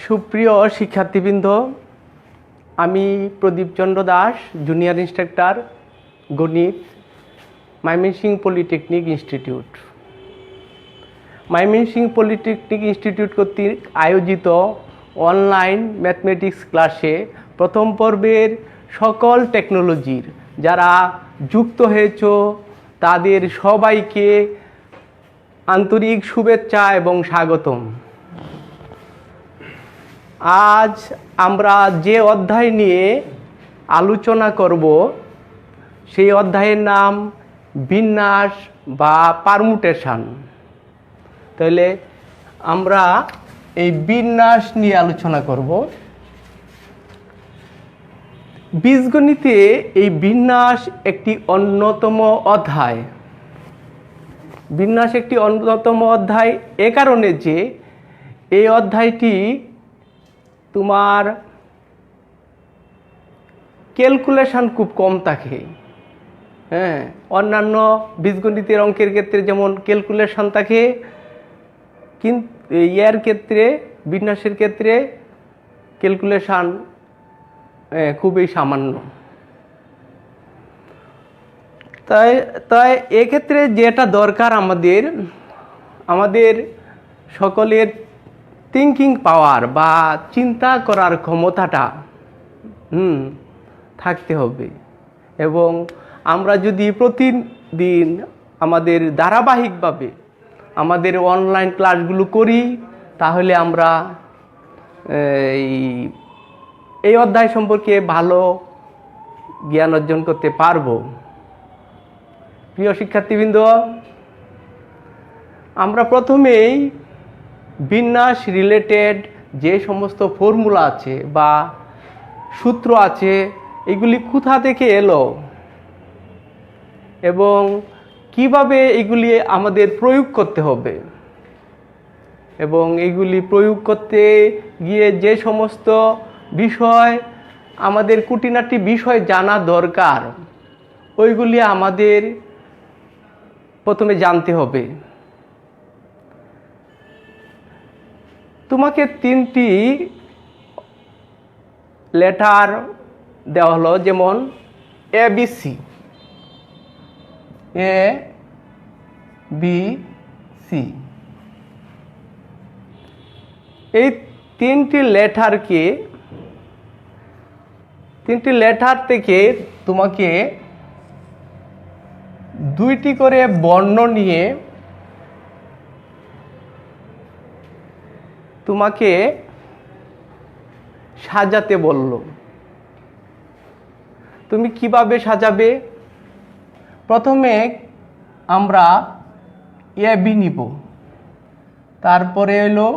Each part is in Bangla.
সুপ্রিয় শিক্ষার্থীবৃন্দ, আমি প্রদীপ চন্দ্র দাস, জুনিয়র ইন্সট্রাক্টর গণিত, Mymensingh polytechnic institute. Mymensingh polytechnic institute কর্তৃক আয়োজিত অনলাইন ম্যাথমেটিক্স ক্লাসে প্রথম পর্বের সকল টেকনোলজির যারা যুক্ত হয়েছ তাদের সবাইকে আন্তরিক শুভেচ্ছা এবং স্বাগতম। আজ আমরা যে অধ্যায় নিয়ে আলোচনা করব সেই অধ্যায়ের নাম বিন্যাস বা পারমুটেশন। তাহলে আমরা এই বিন্যাস নিয়ে আলোচনা করব। বীজগণিতে এই বিন্যাস একটি অন্যতম অধ্যায়। বিন্যাস একটি অন্যতম অধ্যায় এ কারণে যে এই অধ্যায়টি তোমার ক্যালকুলেশন খুব কম থাকে। অন্যান্য বীজগণিতের অঙ্কের ক্ষেত্রে যেমন ক্যালকুলেশন থাকে, কিন্তু এর ক্ষেত্রে বিন্যাসের ক্ষেত্রে ক্যালকুলেশন খুবই সামান্য। তাই এক্ষেত্রে যেটা দরকার আমাদের সকলের থিঙ্কিং পাওয়ার বা চিন্তা করার ক্ষমতাটা থাকতে হবে। এবং আমরা যদি প্রতিদিন আমাদের ধারাবাহিকভাবে আমাদের অনলাইন ক্লাসগুলো করি তাহলে আমরা এই অধ্যায় সম্পর্কে ভালো জ্ঞান অর্জন করতে পারবো। প্রিয় শিক্ষার্থীবৃন্দ, আমরা প্রথমেই বিন্যাস রিলেটেড যে সমস্ত ফর্মুলা আছে বা সূত্র আছে এগুলি কোথা থেকে এলো এবং কিভাবে এগুলি আমাদের প্রয়োগ করতে হবে এবং এগুলি প্রয়োগ করতে গিয়ে যে সমস্ত বিষয় আমাদের খুঁটিনাটি বিষয় জানা দরকার ওইগুলি আমাদের প্রথমে জানতে হবে। তোমাকে 3টি লেটার দেওয়া হলো, যেমন ABC, ABC। এই 3টি লেটার থেকে তোমাকে 2টি করে বর্ণ নিয়ে তোমাকে সাজাতে বলল। তুমি কিভাবে সাজাবে? প্রথমে আমরা AB নিব, তারপরে হলো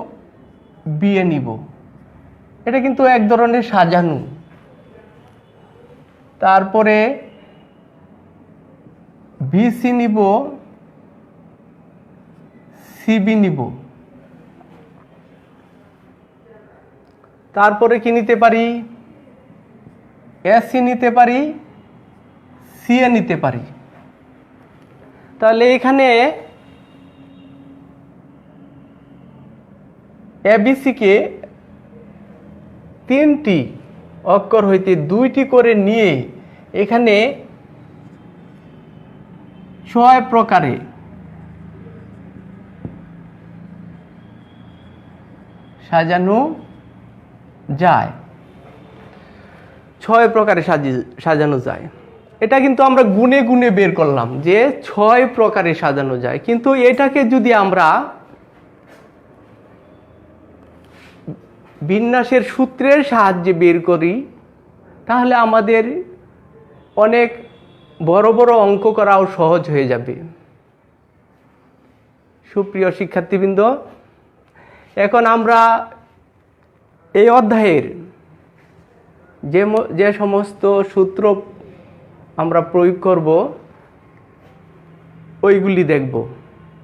BA নিব। এটা কিন্তু এক ধরনের সাজানো। তারপরে BC নিব, CB নিব। তারপরে কি নিতে পারি? AC নিতে পারি, CA নিতে পারি। তাহলে এখানে ABC কে 3টি অক্ষর হইতে 2টি করে নিয়ে এখানে 6 প্রকারে সাজানো যায়। 6 প্রকারে সাজানো যায়। এটা কিন্তু আমরা গুণে গুণে বের করলাম যে 6 প্রকারে সাজানো যায়, কিন্তু এটাকে যদি আমরা বিন্যাসের সূত্রের সাহায্যে বের করি তাহলে আমাদের অনেক বড় বড় অঙ্ক করাও সহজ হয়ে যাবে। সুপ্রিয় শিক্ষার্থীবৃন্দ, এখন আমরা এই অধ্যায়ের যে সমস্ত সূত্র আমরা প্রয়োগ করব ওইগুলি দেখব।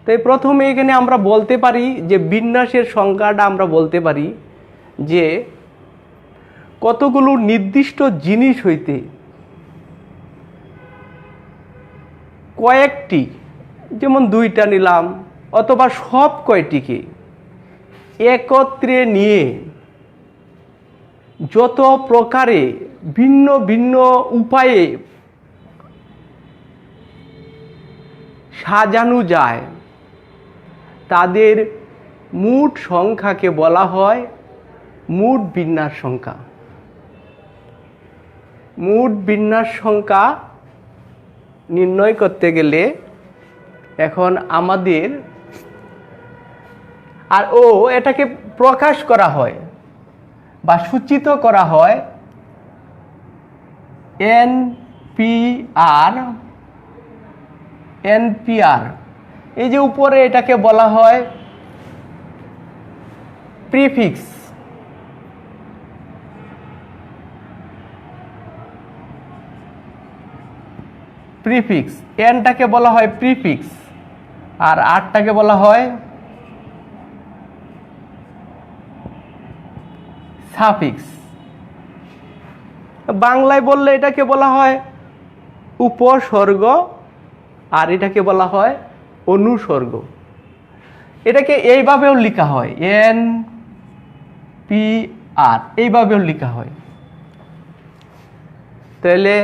তাই প্রথমে এখানে আমরা বলতে পারি যে বিন্যাসের সংজ্ঞাটা আমরা বলতে পারি যে কতগুলো নির্দিষ্ট জিনিস হইতে কয়েকটি, যেমন 2টা নিলাম, অথবা সব কয়টিকে একত্রে নিয়ে যত প্রকারে ভিন্ন ভিন্ন উপায়ে সাজানো যায় তাদের মোট সংখ্যাকে বলা হয় মোট বিন্যাস সংখ্যা। মোট বিন্যাস সংখ্যা নির্ণয় করতে গেলে এখন আমাদের এটাকে প্রকাশ করা হয় বা সূচিত করা হয় এনপিআর। এই যে উপরে এটাকে বলা হয় প্রিফিক্স। এনটাকে বলা হয় প্রিফিক্স আর আরটাকে বলা হয় সাফিক্স। বাংলায় বললে এটাকে বলা হয় উপসর্গ আর এটাকে বলা হয় অনুসর্গ। এটাকে এইভাবেও লেখা হয় এনপিআর, এইভাবেও লেখা হয়। তাহলে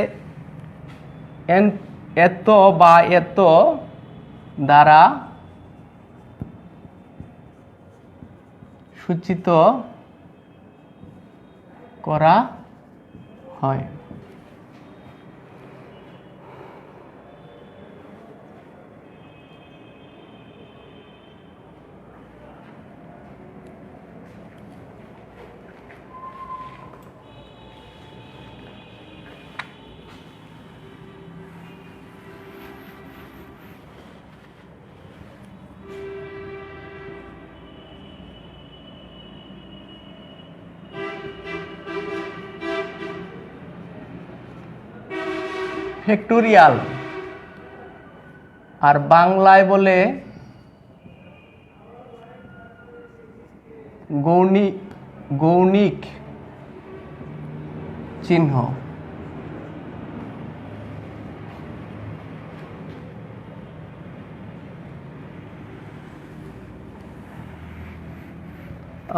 এত বা এত দ্বারা সূচিত করা হয়। ফ্যাক্টোরিয়াল আর বাংলায় বলে গৌণিক চিহ্ন।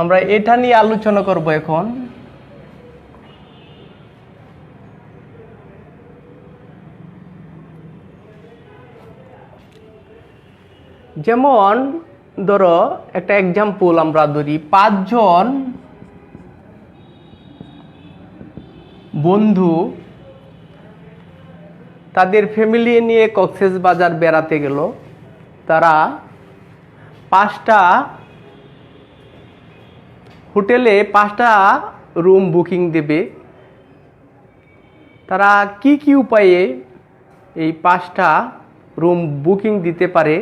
আমরা এটা নিয়ে আলোচনা করব এখন। যেমন ধরো একটা এক্সাম্পল আমরা ধরি, 5 জন বন্ধু তাদের ফ্যামিলি নিয়ে কক্সবাজার বেড়াতে গেল। তারা 5টা হোটেলে 5টা রুম বুকিং দেবে। তারা কি কি উপায়ে এই 5টা রুম বুকিং দিতে পারে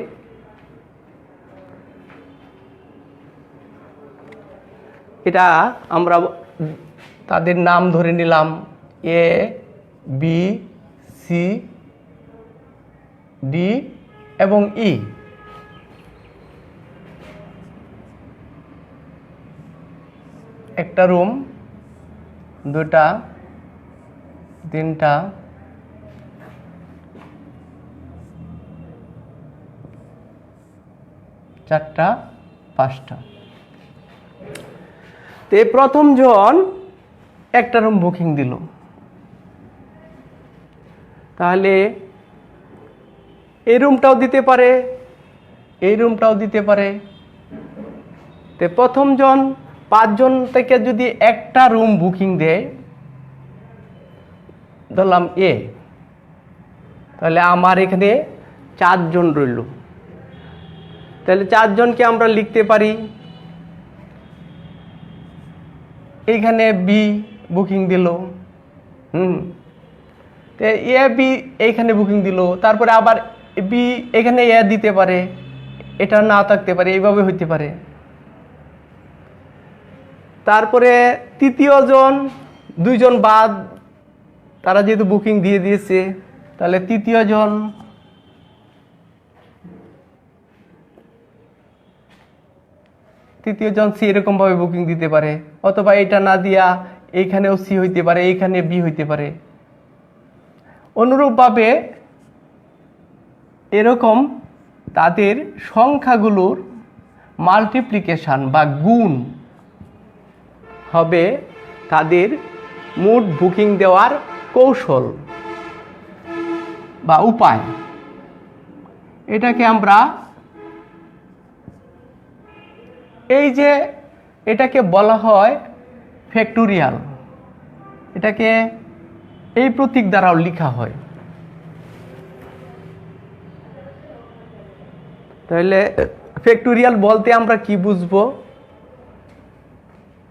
এটা আমরা তাদের নাম ধরে নিলাম এ, বি, সি, ডি এবং ই। একটা রুম, 2টা, 3টা, 4টা, 5টা। তো প্রথম জন একটা রুম বুকিং দিল, তাহলে এই রুমটাও দিতে পারে, এই রুমটাও দিতে পারে। তো প্রথম জন 5 জন থেকে যদি একটা রুম বুকিং দেয়, ধরলাম এ, তাহলে আমার এখানে 4 জন রইল। তাহলে 4 জনকে আমরা লিখতে পারি, এইখানে বি বুকিং দিল, এ বি এইখানে বুকিং দিল, তারপরে আবার বি এখানে এ দিতে পারে, এটা না থাকতে পারে, এইভাবে হইতে পারে। তারপরে তৃতীয় জন 2 জন বাদ, তারা যেহেতু বুকিং দিয়ে দিয়েছে, তাহলে তৃতীয় জন সি এরকম ভাবে বুকিং দিতে পারে, অথবা এটা না দিয়া এইখানেও সি হইতে পারে, এইখানে বি হইতে পারে। অনুরূপভাবে এরকম তাদের সংখ্যাগুলোর মাল্টিপ্লিকেশন বা গুণ হবে তাদের মোট বুকিং দেওয়ার কৌশল বা উপায়। এটাকে আমরা এটাকে বলা হয় ফ্যাক্টোরিয়াল। এটাকে এই প্রতীক দ্বারাও লেখা হয়। তাহলে ফ্যাক্টোরিয়াল বলতে আমরা কি বুঝবো?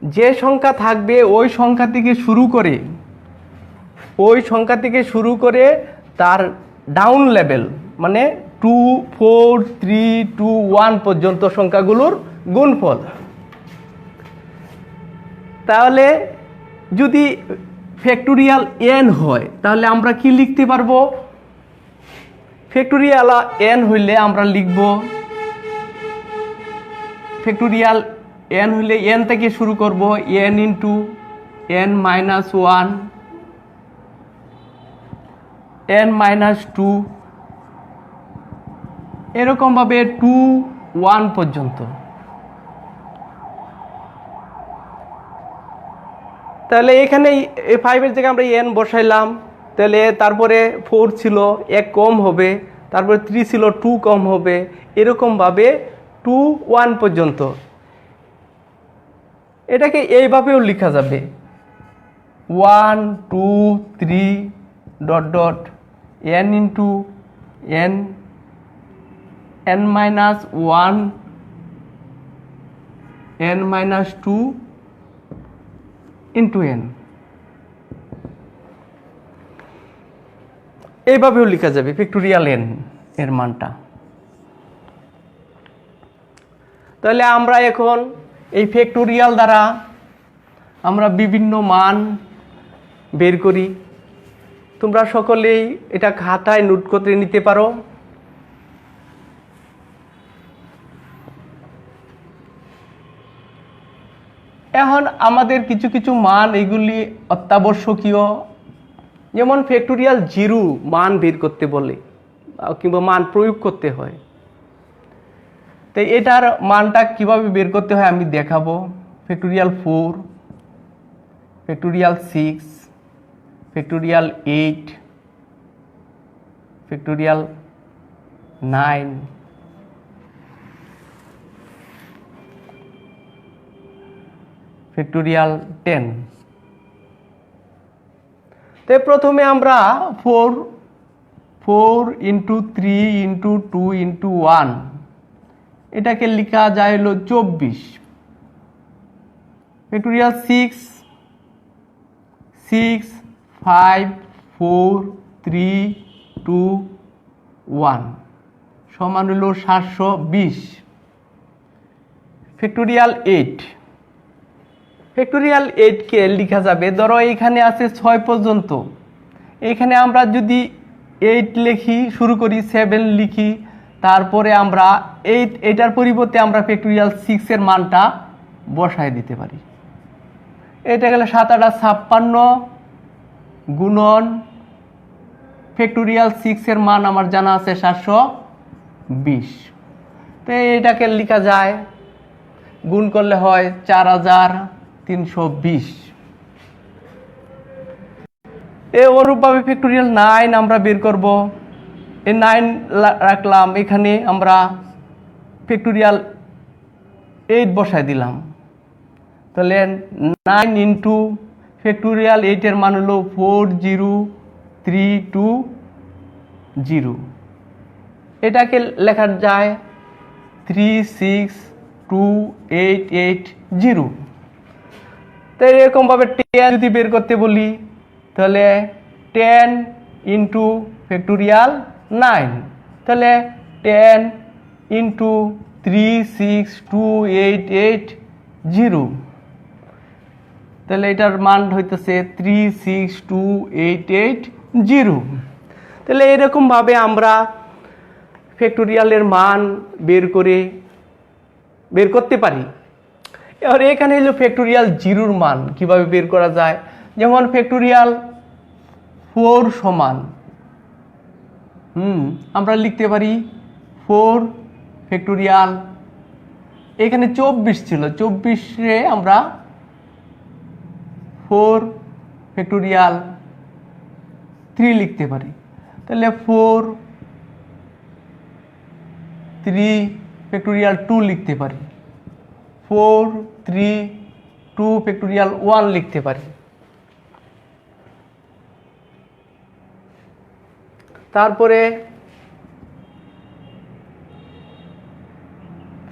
যে সংখ্যা থাকবে ওই সংখ্যা থেকে শুরু করে তার ডাউন লেভেল, মানে 2, 4, 3, 2, 1 পর্যন্ত সংখ্যাগুলোর গুণফল। তাহলে যদি ফ্যাক্টোরিয়াল n হয় তাহলে আমরা কি লিখতে পারবো? ফ্যাক্টোরিয়াল n হইলে আমরা লিখব, ফ্যাক্টোরিয়াল n হইলে n থেকে শুরু করব, n into n minus 1, n minus 2, এরকমভাবে 2, 1 পর্যন্ত। তাহলে এখানে 5 এর জায়গায় আমরা n বসাইলাম। তাহলে তারপরে 4 ছিল, 1 কম হবে, তারপরে 3 ছিল, 2 কম হবে, এরকমভাবে 2, 1 পর্যন্ত। এটাকে এইভাবেও লেখা যাবে, 1, 2, 3 dot dot n into n, n minus 1, n minus 2 into n। এইভাবেও লেখা যাবে ফ্যাক্টোরিয়াল n এর মানটা। তাহলে আমরা এখন এই ফ্যাক্টোরিয়াল দ্বারা আমরা বিভিন্ন মান বের করি। তোমরা সকলেই এটা খাতায় নোট করে নিতে পারো। এখন আমাদের কিছু কিছু মান, এগুলি অত্যাবশ্যকীয়। যেমন ফ্যাক্টোরিয়াল 0 মান বের করতে বলে কিংবা মান প্রয়োগ করতে হয়। তাই এটার মানটা কিভাবে বের করতে হয় আমি দেখাবো। Factorial 4, factorial 6, factorial 8, factorial 9, factorial 10। তো প্রথমে আমরা 4 ইন্টু 3 ইন্টু 2 ইন্টু 1, এটাকে লেখা যায় হলো 24। ফ্যাক্টোরিয়াল 6, 5, 4, 3, 2, 1 সমান হলো 720। ফ্যাক্টোরিয়াল 8, ফ্যাক্টোরিয়াল 8কে লেখা যাবে, ধরো এখানে আছে 6 পর্যন্ত। এখানে আমরা যদি 8 লিখি, শুরু করি 7 লিখি, তারপরে আমরা এটার পরিবর্তে আমরা ফ্যাক্টোরিয়াল 6 এর মানটা বসায় দিতে পারি। এটা গেলে 7 8 56 গুণন ফ্যাক্টোরিয়াল 6 এর মান আমার জানা আছে 720। তো এটাকে লেখা যায়, গুণ করলে হয় 4320। অনুরূপভাবে ফ্যাক্টোরিয়াল 9 আমরা বের করব। এই 9 রাখলাম, এখানে আমরা ফ্যাক্টোরিয়াল 8 বসায় দিলাম। তাহলে 9 ইন্টু ফ্যাক্টোরিয়াল 8 এর মান হলো 40320। এটাকে লেখা যায় 36280। তো এরকমভাবে 10 যদি বের করতে বলি, তাহলে 10 ইন্টু ফ্যাক্টোরিয়াল 9, তাহলে 10 ইন্টু 36280। তাহলে এটার মান হইতেছে 36280। তাহলে এরকমভাবে আমরা ফ্যাক্টোরিয়ালের মান বের করতে পারি। এবার এখানে হলো ফ্যাক্টোরিয়াল 0 মান কিভাবে বের করা যায়। যেমন ফ্যাক্টোরিয়াল 4 সমান আমরা লিখতে পারি 4 ফ্যাক্টোরিয়াল, এখানে 24 ছিল, 24-এ আমরা 4 ফ্যাক্টোরিয়াল 3 লিখতে পারি। তাহলে 4 3 ফ্যাক্টোরিয়াল 2 লিখতে পারি, 4 3 2 ফ্যাক্টোরিয়াল 1 লিখতে পারি। তারপরে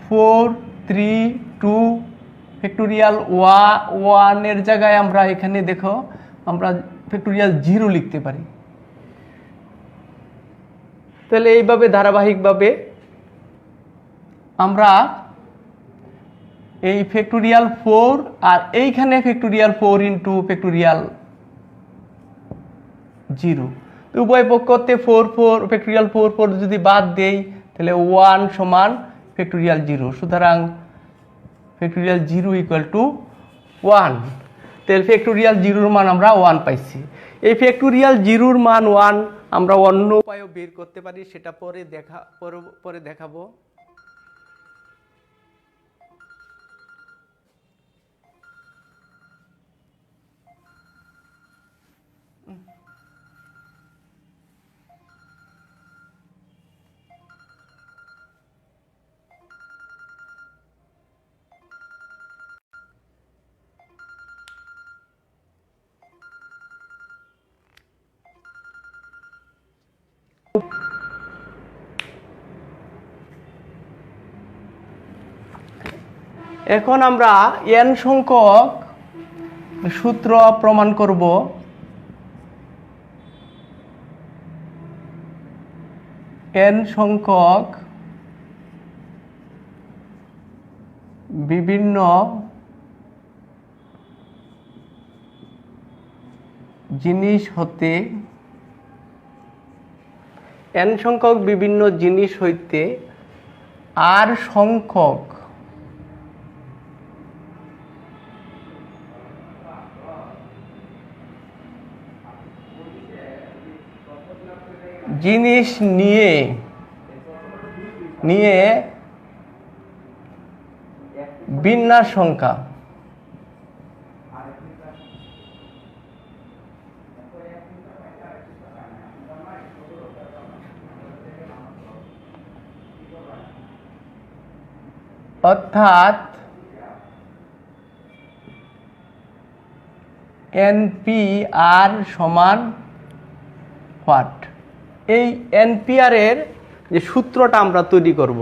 4 3 2 ফ্যাক্টোরিয়াল 1 এর জায়গায় আমরা এখানে দেখো আমরা ফ্যাক্টোরিয়াল 0 লিখতে পারি। তাহলে এইভাবে ধারাবাহিকভাবে আমরা এই ফ্যাক্টোরিয়াল 4 আর এইখানে ফ্যাক্টোরিয়াল 4 ইন্টু ফ্যাক্টোরিয়াল 0, তো উভয় পক্ষতে 4 ফ্যাক্টোরিয়াল 4 যদি বাদ দেই তাহলে 1 সমান ফ্যাক্টোরিয়াল 0, সুতরাং ফ্যাক্টোরিয়াল 0 ইকুয়াল টু 1। তাহলে ফ্যাক্টোরিয়াল 0 মান আমরা 1 পাইছি। এই ফ্যাক্টোরিয়াল 0 মান 1 আমরা অন্য উপায়েও বের করতে পারি, সেটা পরে দেখাবো। এখন আমরা n সংখ্যক সূত্র প্রমাণ করব। n সংখ্যক বিভিন্ন জিনিস হতে r সংখ্যক জিনিস নিয়ে বিন্যাস সংখ্যা অর্থাৎ NPR সমান হোয়াট? এই NPR এর যে সূত্রটা আমরা তৈরি করব,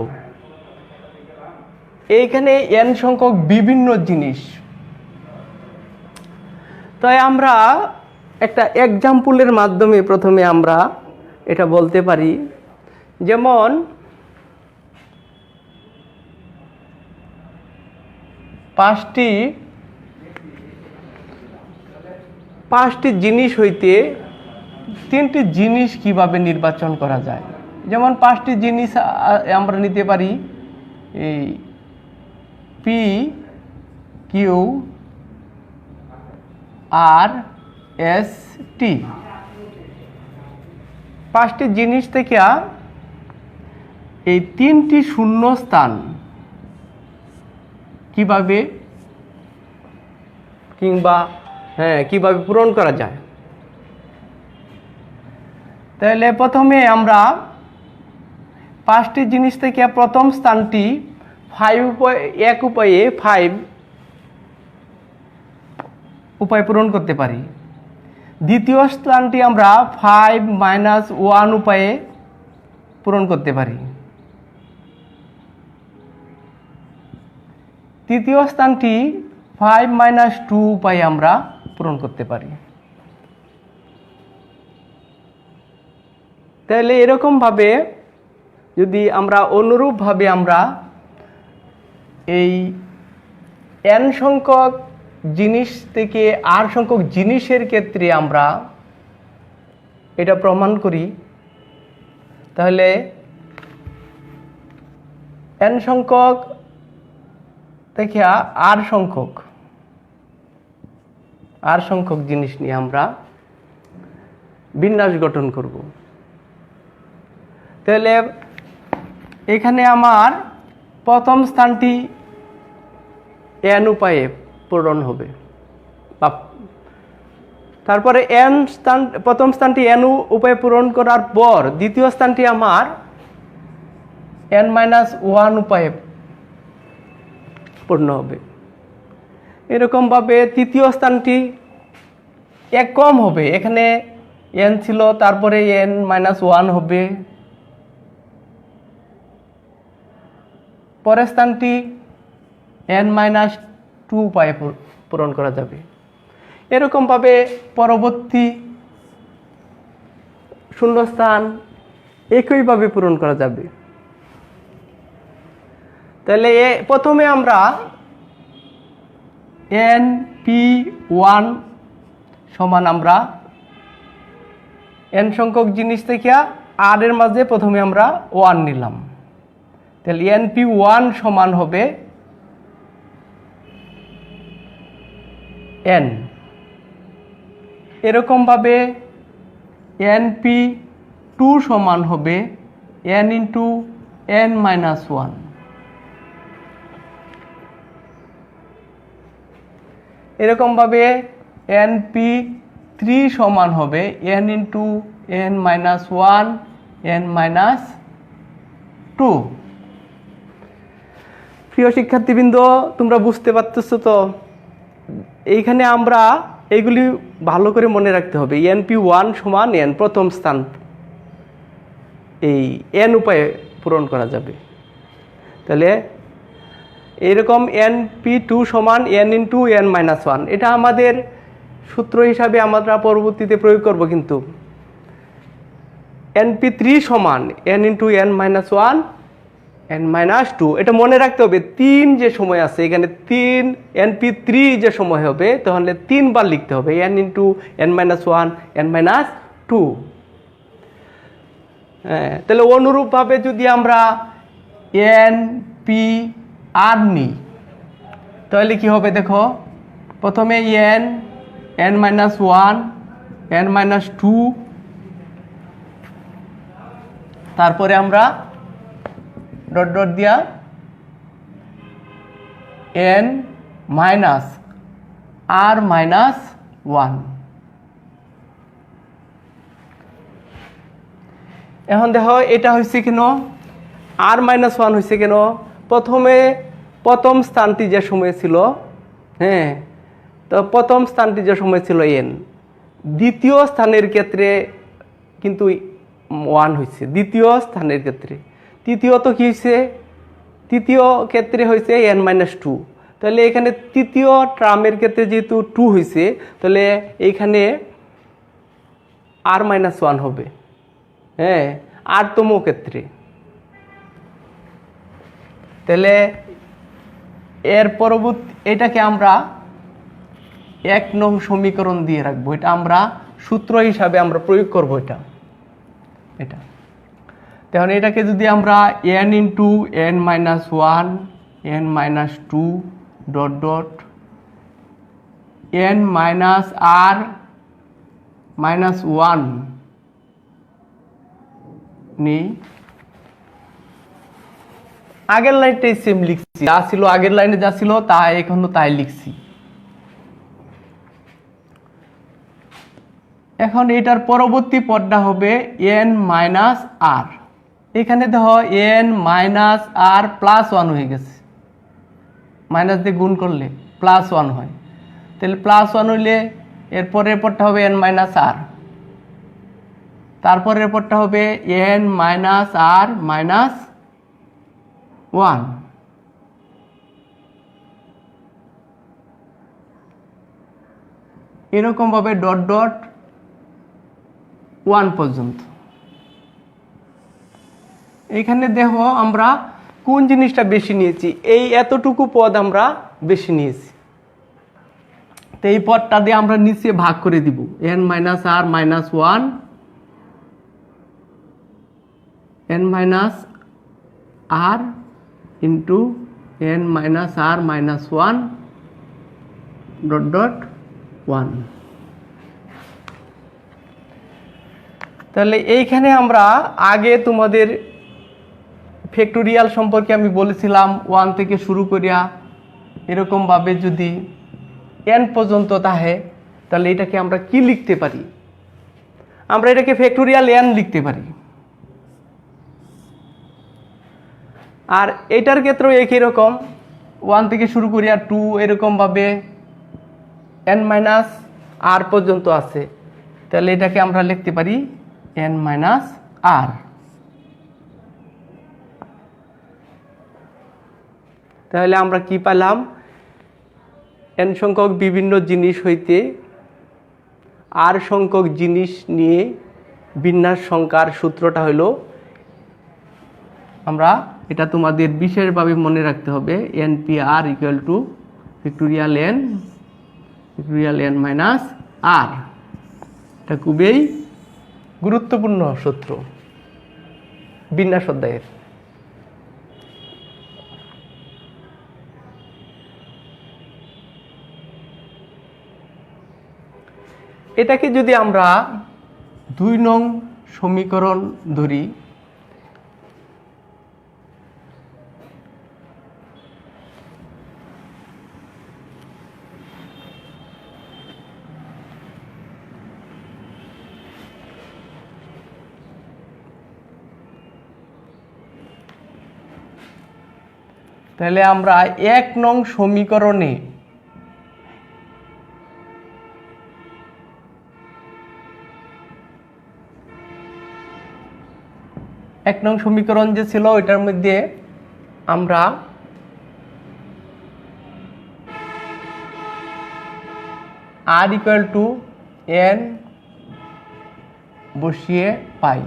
এইখানে n সংখ্যক বিভিন্ন জিনিস, তাই আমরা একটা এক্সাম্পলের মাধ্যমে প্রথমে আমরা এটা বলতে পারি। যেমন পাঁচটি জিনিস হইতে 3টি জিনিস কিভাবে নির্বাচন করা যায়। যেমন 5টি জিনিস আমরা নিতে পারি এই P Q R S T। 5টি জিনিস থেকে এই 3টি শূন্য স্থান কিভাবে পূরণ করা যায়। তাহলে প্রথমে আমরা 5টি জিনিস থেকে প্রথম স্থানটি 1 উপায়ে 5 উপায় পূরণ করতে পারি। দ্বিতীয় স্থানটি আমরা 5 - 1 উপায়ে পূরণ করতে পারি। তৃতীয় স্থানটি 5 - 2 উপায়ে আমরা পূরণ করতে পারি। তাহলে এরকমভাবে যদি আমরা অনুরূপভাবে আমরা এই n সংখ্যক জিনিস থেকে r সংখ্যক জিনিসের ক্ষেত্রে আমরা এটা প্রমাণ করি, তাহলে n সংখ্যক থেকে r সংখ্যক জিনিস নিয়ে আমরা বিন্যাস গঠন করব। তাহলে এখানে আমার প্রথম স্থানটি n উপায়ে পূরণ হবে বা তারপরে এন স্থান, প্রথম স্থানটি এন উপায়ে পূরণ করার পর দ্বিতীয় স্থানটি আমার n-1 উপায়ে পূর্ণ হবে। এরকমভাবে তৃতীয় স্থানটি এক কম হবে, এখানে n ছিল, তারপরে n-1 হবে। পরের স্থানটি n-2 উপায়ে পূরণ করা যাবে। এরকমভাবে পরবর্তী শূন্যস্থান একইভাবে পূরণ করা যাবে। তাহলে প্রথমে আমরা np1 সমান আমরা n সংখ্যক জিনিস থেকে r এর মাঝে প্রথমে আমরা 1 নিলাম, তাহলে np1 সমান হবে n। এরকমভাবে np2 সমান হবে n ইন্টু n-1। এরকমভাবে np3 সমান হবে n ইন্টু n-1 n-2। প্রিয় শিক্ষার্থীবৃন্দ, তোমরা বুঝতে পারতেছো তো? এইখানে আমরা এইগুলি ভালো করে মনে রাখতে হবে। np1 সমান n, প্রথম স্থান এই n উপায়ে পূরণ করা যাবে। তাহলে এরকম np2 সমান n ইন্টু n-1, এটা আমাদের সূত্র হিসাবে আমরা পরবর্তীতে প্রয়োগ করব। কিন্তু np3 সমান n ইন্টু n-1 n-2, এটা মনে রাখতে হবে। 3 যে সময় আছে এখানে, 3 np3 যে সময় হবে তাহলে 3 বার লিখতে হবে n ইন্টু n-1 n-2। হ্যাঁ, তাহলে অনুরূপভাবে যদি আমরা npr নিই তাহলে কি হবে দেখো, প্রথমে n-1 n-2, তারপরে আমরা ডট ডট দিয়া n-r-1। এখন দেখো এটা হয়েছে কেন, r-1 হয়েছে কেন? প্রথমে প্রথম স্থানটি যে সময় ছিল, হ্যাঁ, তো প্রথম স্থানটি যে সময় ছিল n, দ্বিতীয় স্থানের ক্ষেত্রে কিন্তু 1 হয়েছে দ্বিতীয় স্থানের ক্ষেত্রে। তৃতীয়ত কি হয়েছে? তৃতীয় ক্ষেত্রে হয়েছে n-2। তাহলে এখানে তৃতীয় ট্রামের ক্ষেত্রে যেহেতু 2 হয়েছে, তাহলে এইখানে r-1 হবে, হ্যাঁ, আরতম ক্ষেত্রে। তাহলে এর পরবর্তী এটাকে আমরা 1 নং সমীকরণ দিয়ে রাখবো, এটা আমরা সূত্র হিসাবে আমরা প্রয়োগ করব। এটা তাহলে এটাকে যদি আমরা n into n-1 n-2 dot dot n-r-1 নিই, আগের লাইনটাই সেম লিখছি, যা ছিল আগের লাইনে যা ছিল তা এখনো তাই লিখছি। এখন এটার পরবর্তী পদটা হবে n-r। এখানে দেখো n-r +1 হয়ে গেছে, মাইনাস দিয়ে গুণ করলে +1 হয়। তাহলে +1 হইলে এরপরের পদটা হবে n-r, তারপরের পদটা হবে n-r-1। এরকম ভাবে ডট ডট 1 পর্যন্ত। এইখানে দেখো আমরা কোন জিনিসটা বেশি নিয়েছি, এই এতটুকু পদ আমরা বেশি নিয়েছি। তো এই পদটা দিয়ে আমরা নিচে ভাগ করে দিব, n-r-1 n-r into n-r-1 dot dot 1। তাহলে এইখানে আমরা আগে তোমাদের ফ্যাক্টোরিয়াল সম্পর্কে আমি বলেছিলাম 1 থেকে শুরু করিয়া এরকমভাবে যদি n পর্যন্ত তাহে তাহলে এটাকে আমরা কি লিখতে পারি? আমরা এটাকে ফ্যাক্টোরিয়াল n লিখতে পারি। আর এটার ক্ষেত্রেও একই রকম 1 থেকে শুরু করি আর 2 এরকমভাবে n মাইনাস r পর্যন্ত আছে, তাহলে এটাকে আমরা লিখতে পারি n মাইনাস r। তাহলে আমরা কি পেলাম? n সংখ্যক বিভিন্ন জিনিস হইতে r সংখ্যক জিনিস নিয়ে বিন্যাস সংখ্যার সূত্রটা হলো, আমরা এটা তোমাদের বিশেষভাবে মনে রাখতে হবে, npr equal to factorial n minus r। এটা খুবই গুরুত্বপূর্ণ সূত্র বিন্যাস অধ্যায়ের। এটাকে যদি আমরা 2 নং সমীকরণ ধরি, তাহলে আমরা 1 নং সমীকরণে সমীকরণ যে ছিল ওইটার মধ্যে আমরা r ইকুয়াল টু n বসিয়ে পাই।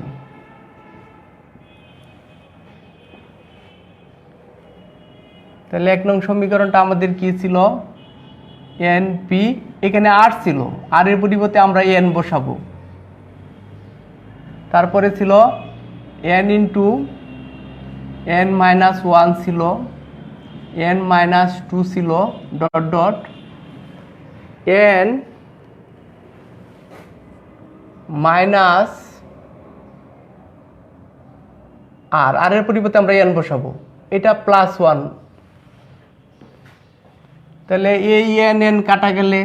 তাহলে 1 নং সমীকরণটা আমাদের কি ছিল? np, এখানে r ছিল, r এর পরিবর্তে আমরা n বসাবো। তারপরে ছিল n ইন্টু n মাইনাস 1 ছিল, n মাইনাস 2 ছিল, dot dot n minus r, r এর পরিবর্তে আমরা n বসাবো, এটা প্লাস 1। তাহলে এই n কাটা গেলে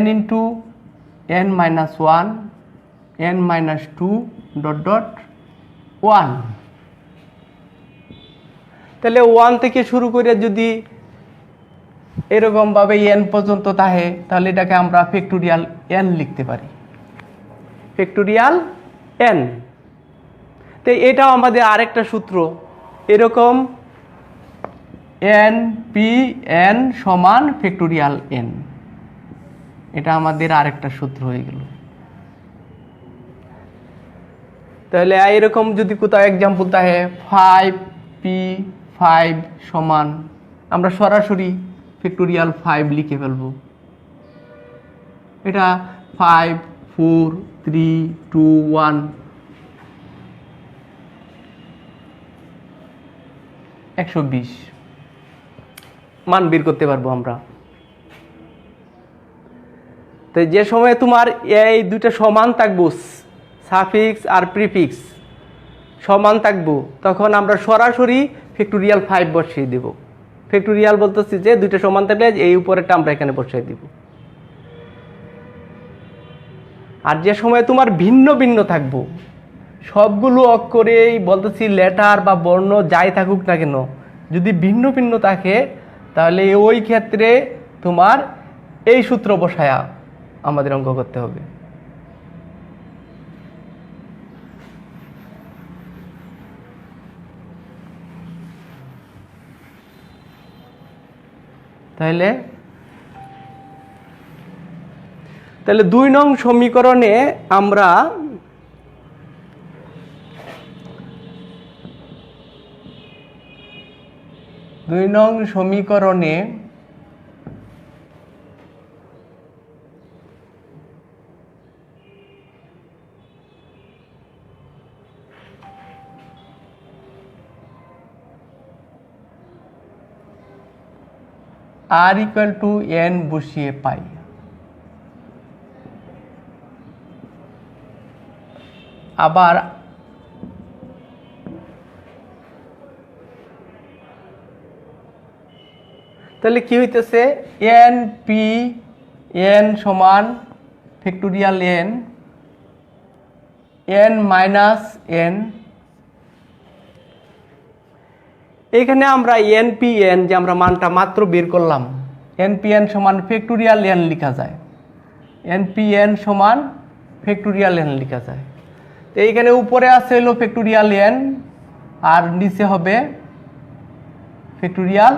n into n minus 1, n minus 2 dot dot 1। তাহলে 1 থেকে শুরু করে যদি এরকমভাবে n পর্যন্ত থাকে, তাহলে এটাকে আমরা ফ্যাক্টোরিয়াল n লিখতে পারি, ফ্যাক্টোরিয়াল n। তো এটাও আমাদের আরেকটা সূত্র, এরকম npn সমান ফ্যাক্টোরিয়াল n, এটা আমাদের আরেকটা সূত্র হয়ে গেল। তাহলে এরকম যদি কোথাও एग्जांपल থাকে 5p5 সমান, আমরা সরাসরি ফ্যাক্টোরিয়াল 5 লিখে ফেলবো। এটা 5 4 3 2 1 120 মান বের করতে পারবো আমরা। তো যে সময় তোমার এই দুইটা সমান থাকবো, সাফিক্স আর প্রিফিক্স সমান থাকবো, তখন আমরা সরাসরি ফ্যাক্টোরিয়াল 5 বসিয়ে দেব। ফ্যাক্টোরিয়াল বলতেছি যে দুইটা সমান থাকলে এই উপরেরটা আমরা এখানে বসিয়ে দিব। আর যে সময় তোমার ভিন্ন ভিন্ন থাকবো, সবগুলো অক্ষরেই বলতেছি লেটার বা বর্ণ যাই থাকুক না কেন, যদি ভিন্ন ভিন্ন থাকে, তাহলে ওই ক্ষেত্রে তোমার এই সূত্র বসায়া আমাদের অঙ্ক করতে হবে। তাহলে 2 নং সমীকরণে আমরা r ইকুয়াল টু n বসিয়ে পাই। আবার তাহলে কি হইতেছে, np n সমান factorial n, n minus n। এখানে আমরা npn যে আমরা মানটা মাত্র বের করলাম, npn সমান ফ্যাক্টোরিয়াল n লেখা যায়, npn সমান ফ্যাক্টোরিয়াল n লেখা যায়। তো এইখানে উপরে আছে হলো ফ্যাক্টোরিয়াল n আর নিচে হবে ফ্যাক্টোরিয়াল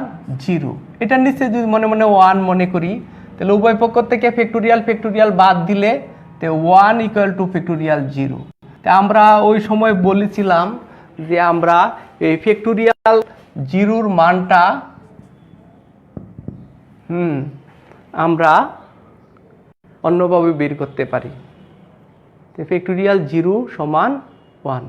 0। এটার নিচে যদি মনে মনে 1 মনে করি, তাহলে উভয় পক্ষ থেকে ফ্যাক্টোরিয়াল ফ্যাক্টোরিয়াল বাদ দিলে তো 1 ইকুয়াল টু ফ্যাক্টোরিয়াল 0। তা আমরা ওই সময় বলেছিলাম যে আমরা এই ফ্যাক্টোরিয়াল 0-র মানটা আমরা অন্যভাবে বের করতে পারি। তো ফ্যাক্টোরিয়াল 0 সমান 1।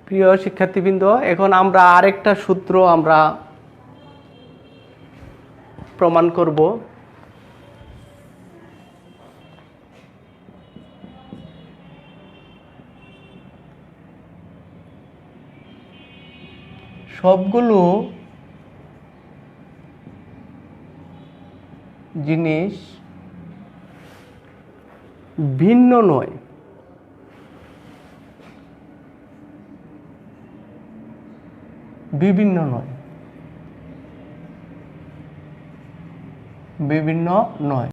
প্রিয় শিক্ষার্থীবৃন্দ, এখন আমরা আরেকটা সূত্র আমরা প্রমাণ করব। সবগুলো জিনিস ভিন্ন নয়, বিভিন্ন নয়, বিভিন্ন নয়।